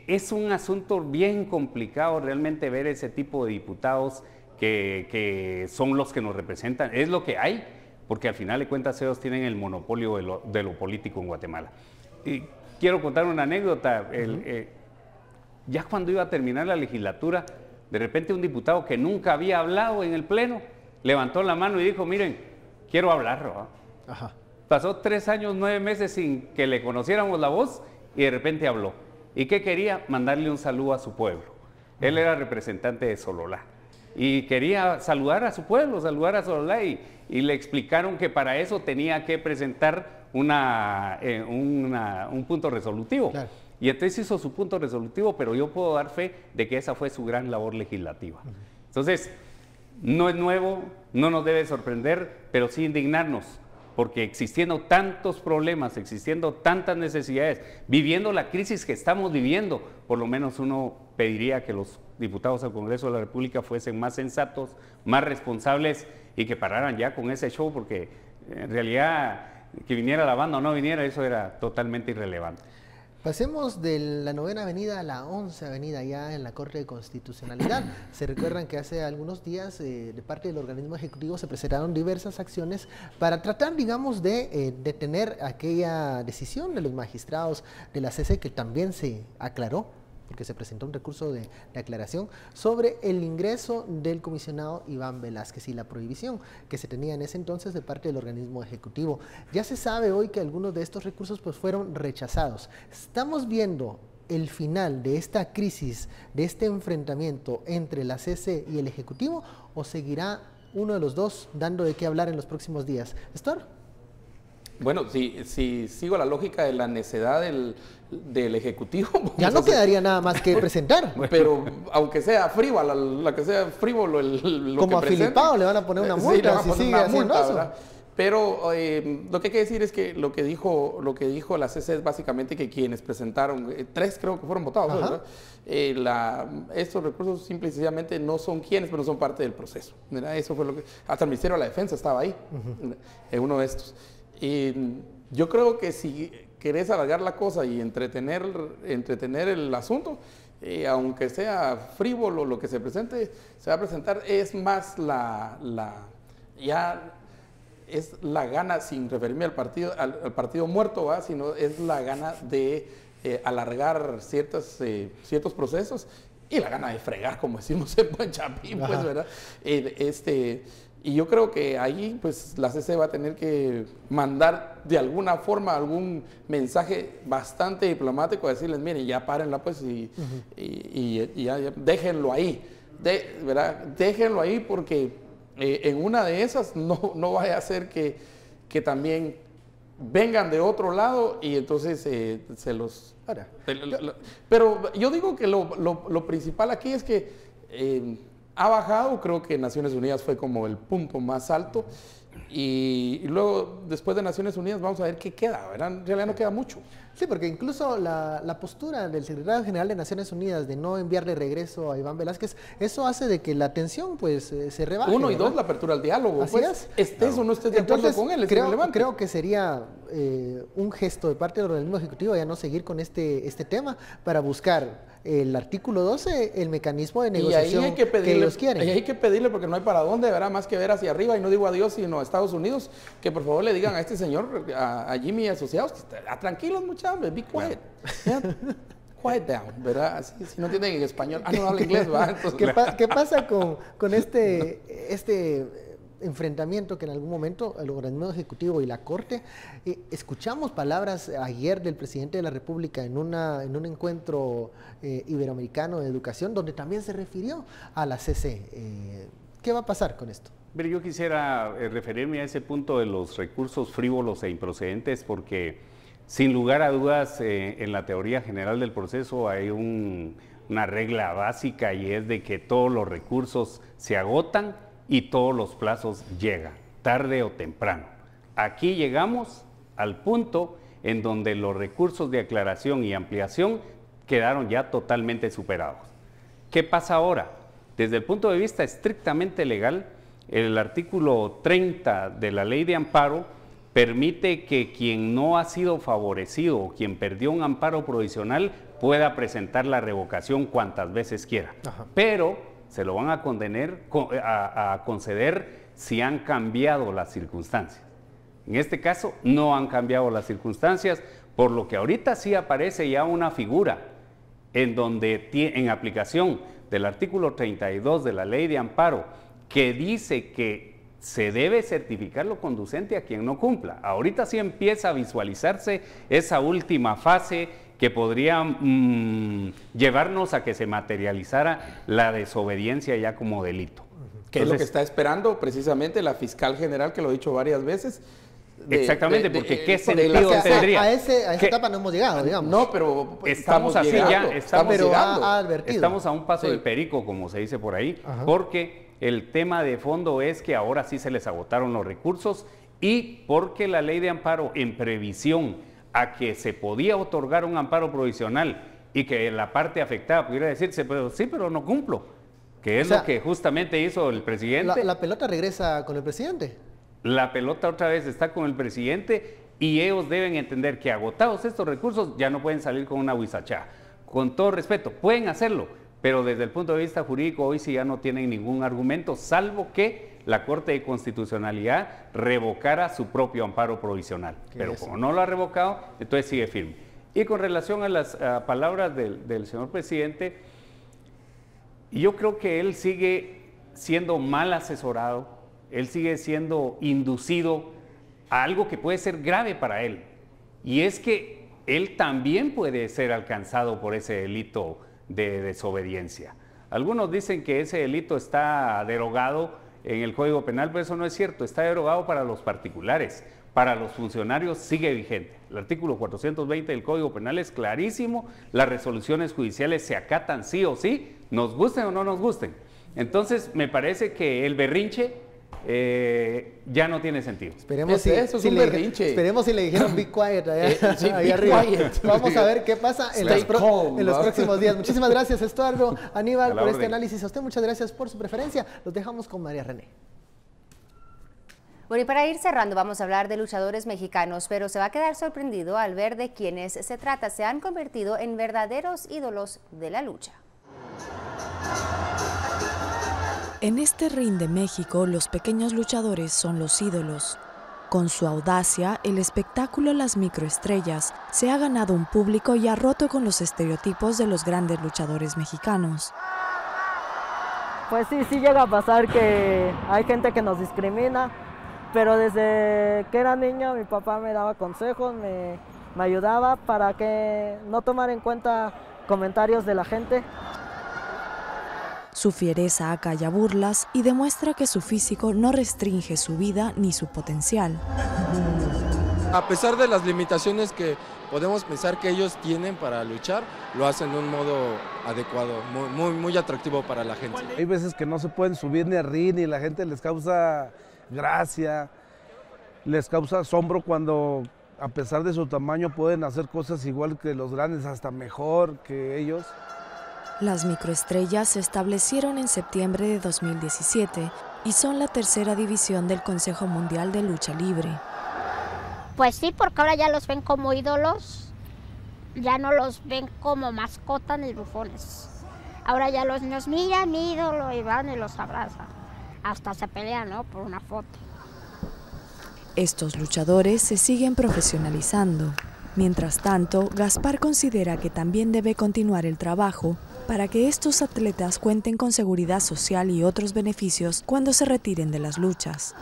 es un asunto bien complicado realmente ver ese tipo de diputados que son los que nos representan. Es lo que hay, porque al final de cuentas ellos tienen el monopolio de lo político en Guatemala. Y quiero contar una anécdota. Ya cuando iba a terminar la legislatura, de repente un diputado que nunca había hablado en el Pleno levantó la mano y dijo, miren, quiero hablar. ¿No? Ajá. Pasó 3 años, 9 meses sin que le conociéramos la voz y de repente habló. ¿Y qué quería? Mandarle un saludo a su pueblo. Él era representante de Sololá y quería saludar a su pueblo, saludar a Sololá y le explicaron que para eso tenía que presentar un punto resolutivo. Claro. Y entonces hizo su punto resolutivo, pero yo puedo dar fe de que esa fue su gran labor legislativa. Entonces, no es nuevo, no nos debe sorprender, pero sí indignarnos, porque existiendo tantos problemas, existiendo tantas necesidades, viviendo la crisis que estamos viviendo, por lo menos uno pediría que los diputados al Congreso de la República fuesen más sensatos, más responsables y que pararan ya con ese show, porque en realidad que viniera la banda o no viniera, eso era totalmente irrelevante. Pasemos de la 9ª Avenida a la 11ª Avenida, ya en la Corte de Constitucionalidad. Se recuerdan que hace algunos días de parte del organismo ejecutivo se presentaron diversas acciones para tratar, digamos, de detener aquella decisión de los magistrados de la CC, que también se aclaró, porque se presentó un recurso de aclaración sobre el ingreso del comisionado Iván Velázquez y la prohibición que se tenía en ese entonces de parte del organismo ejecutivo. Ya se sabe hoy que algunos de estos recursos pues fueron rechazados. Estamos viendo el final de esta crisis, de este enfrentamiento entre la CC y el Ejecutivo, o seguirá uno de los dos dando de qué hablar en los próximos días. ¿Néstor? Bueno, si sigo la lógica de la necedad del Ejecutivo... Ya no quedaría nada más que presentar. Pero aunque sea frívolo, lo que sea frívolo lo como que a Filipao le van a poner una multa si sigue haciendo eso. ¿Verdad? Pero lo que hay que decir es que lo que dijo la CC es básicamente que quienes presentaron, 3 creo que fueron votados, ¿verdad? Estos recursos simple y sencillamente no son quienes, pero son parte del proceso, ¿verdad? Eso fue lo que... Hasta el Ministerio de la Defensa estaba ahí, en uno de estos. Y yo creo que si querés alargar la cosa y entretener el asunto, aunque sea frívolo lo que se presente, se va a presentar, es más es la gana, sin referirme al partido muerto, ¿va? Sino es la gana de alargar ciertos procesos y la gana de fregar, como decimos en buen chapín, pues, ¿verdad? Y yo creo que ahí pues la CC va a tener que mandar de alguna forma algún mensaje bastante diplomático a decirles, miren, ya párenla pues y ya déjenlo ahí, ¿verdad? Déjenlo ahí porque en una de esas no vaya a ser que también vengan de otro lado y entonces se los... Pero yo digo que lo principal aquí es que... ha bajado, creo que Naciones Unidas fue como el punto más alto y luego después de Naciones Unidas vamos a ver qué queda, ¿verdad? En realidad no queda mucho. Sí, porque incluso la postura del secretario general de Naciones Unidas de no enviarle regreso a Iván Velázquez, eso hace de que la tensión pues se rebaje. 1 y 2, la apertura al diálogo. Así pues, estés o no estés de acuerdo con él, creo que sería un gesto de parte del organismo ejecutivo ya no seguir con este tema para buscar el artículo 12, el mecanismo de negociación y ahí hay que pedirle, ellos quieren. Y hay que pedirle porque no hay para dónde, ¿verdad? Más que ver hacia arriba, y no digo a Dios, sino a Estados Unidos, que por favor le digan a este señor, a Jimmy y asociados, tranquilos muchachos, be quiet. Quiet down, ¿verdad? Si no entienden en español, no habla inglés, ¿verdad? Entonces, ¿Qué pasa con este enfrentamiento que en algún momento el organismo ejecutivo y la Corte, escuchamos palabras ayer del presidente de la República en un encuentro iberoamericano de educación donde también se refirió a la CC. ¿Qué va a pasar con esto? Pero yo quisiera referirme a ese punto de los recursos frívolos e improcedentes porque sin lugar a dudas en la teoría general del proceso hay una regla básica y es de que todos los recursos se agotan y todos los plazos llegan, tarde o temprano. Aquí llegamos al punto en donde los recursos de aclaración y ampliación quedaron ya totalmente superados. ¿Qué pasa ahora? Desde el punto de vista estrictamente legal, el artículo 30 de la Ley de Amparo permite que quien no ha sido favorecido o quien perdió un amparo provisional pueda presentar la revocación cuantas veces quiera. Ajá. Pero se lo van a conceder si han cambiado las circunstancias. En este caso no han cambiado las circunstancias, por lo que ahorita sí aparece ya una figura en donde en aplicación del artículo 32 de la Ley de Amparo que dice que se debe certificar lo conducente a quien no cumpla. Ahorita sí empieza a visualizarse esa última fase que podría llevarnos a que se materializara la desobediencia ya como delito. ¿Qué es lo que está esperando precisamente la fiscal general, que lo he dicho varias veces? Exactamente, porque ¿qué sentido tendría? A esa etapa no hemos llegado, digamos. No, pero estamos así llegando, ya, estamos a un paso sí. del perico, como se dice por ahí, ajá, porque el tema de fondo es que ahora sí se les agotaron los recursos y porque la Ley de Amparo, en previsión a que se podía otorgar un amparo provisional y que la parte afectada pudiera decirse, pero sí, pero no cumplo, que es lo que justamente hizo el presidente. ¿La pelota regresa con el presidente? La pelota otra vez está con el presidente y ellos deben entender que agotados estos recursos ya no pueden salir con una huizachá. Con todo respeto, pueden hacerlo, pero desde el punto de vista jurídico hoy sí ya no tienen ningún argumento, salvo que la Corte de Constitucionalidad revocara su propio amparo provisional. Pero como no lo ha revocado, entonces sigue firme. Y con relación a las palabras del señor presidente, yo creo que él sigue siendo mal asesorado, él sigue siendo inducido a algo que puede ser grave para él. Y es que él también puede ser alcanzado por ese delito de desobediencia. Algunos dicen que ese delito está derogado en el Código Penal, pero eso no es cierto, está derogado para los particulares, para los funcionarios sigue vigente. El artículo 420 del Código Penal es clarísimo, las resoluciones judiciales se acatan sí o sí, nos gusten o no nos gusten. Entonces me parece que el berrinche ya no tiene sentido. Esperemos si le dijeron be quiet allá arriba. Quiet. Vamos a ver qué pasa en los próximos días. Muchísimas gracias, Estuardo, Aníbal, por este análisis. A usted muchas gracias por su preferencia. Los dejamos con María René. Bueno, y para ir cerrando vamos a hablar de luchadores mexicanos, pero se va a quedar sorprendido al ver de quiénes se trata. Se han convertido en verdaderos ídolos de la lucha. En este ring de México, los pequeños luchadores son los ídolos. Con su audacia, el espectáculo Las Microestrellas se ha ganado un público y ha roto con los estereotipos de los grandes luchadores mexicanos. Pues sí llega a pasar que hay gente que nos discrimina, pero desde que era niño mi papá me daba consejos, me ayudaba para que no tomara en cuenta comentarios de la gente. Su fiereza acalla burlas y demuestra que su físico no restringe su vida ni su potencial. A pesar de las limitaciones que podemos pensar que ellos tienen para luchar, lo hacen de un modo adecuado, muy atractivo para la gente. Hay veces que no se pueden subir ni a ring y la gente les causa gracia, les causa asombro cuando a pesar de su tamaño pueden hacer cosas igual que los grandes, hasta mejor que ellos. Las Microestrellas se establecieron en septiembre de 2017 y son la tercera división del Consejo Mundial de Lucha Libre. Pues sí, porque ahora ya los ven como ídolos, ya no los ven como mascotas ni bufones. Ahora ya los niños, mira mi ídolo, y van y los abrazan. Hasta se pelean, ¿no?, por una foto. Estos luchadores se siguen profesionalizando. Mientras tanto, Gaspar considera que también debe continuar el trabajo para que estos atletas cuenten con seguridad social y otros beneficios cuando se retiren de las luchas.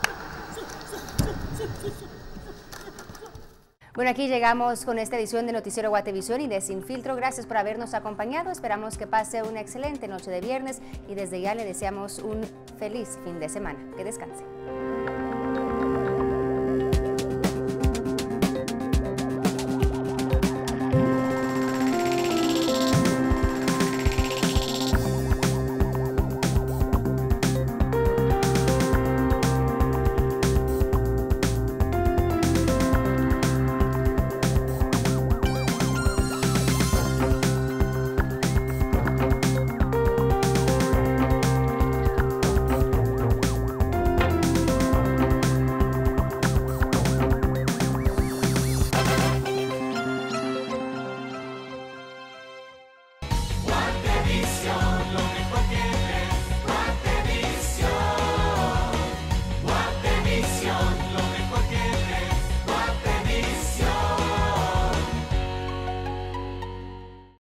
Bueno, aquí llegamos con esta edición de Noticiero Guatevisión y de Sin Filtro. Gracias por habernos acompañado. Esperamos que pase una excelente noche de viernes y desde ya le deseamos un feliz fin de semana. Que descanse.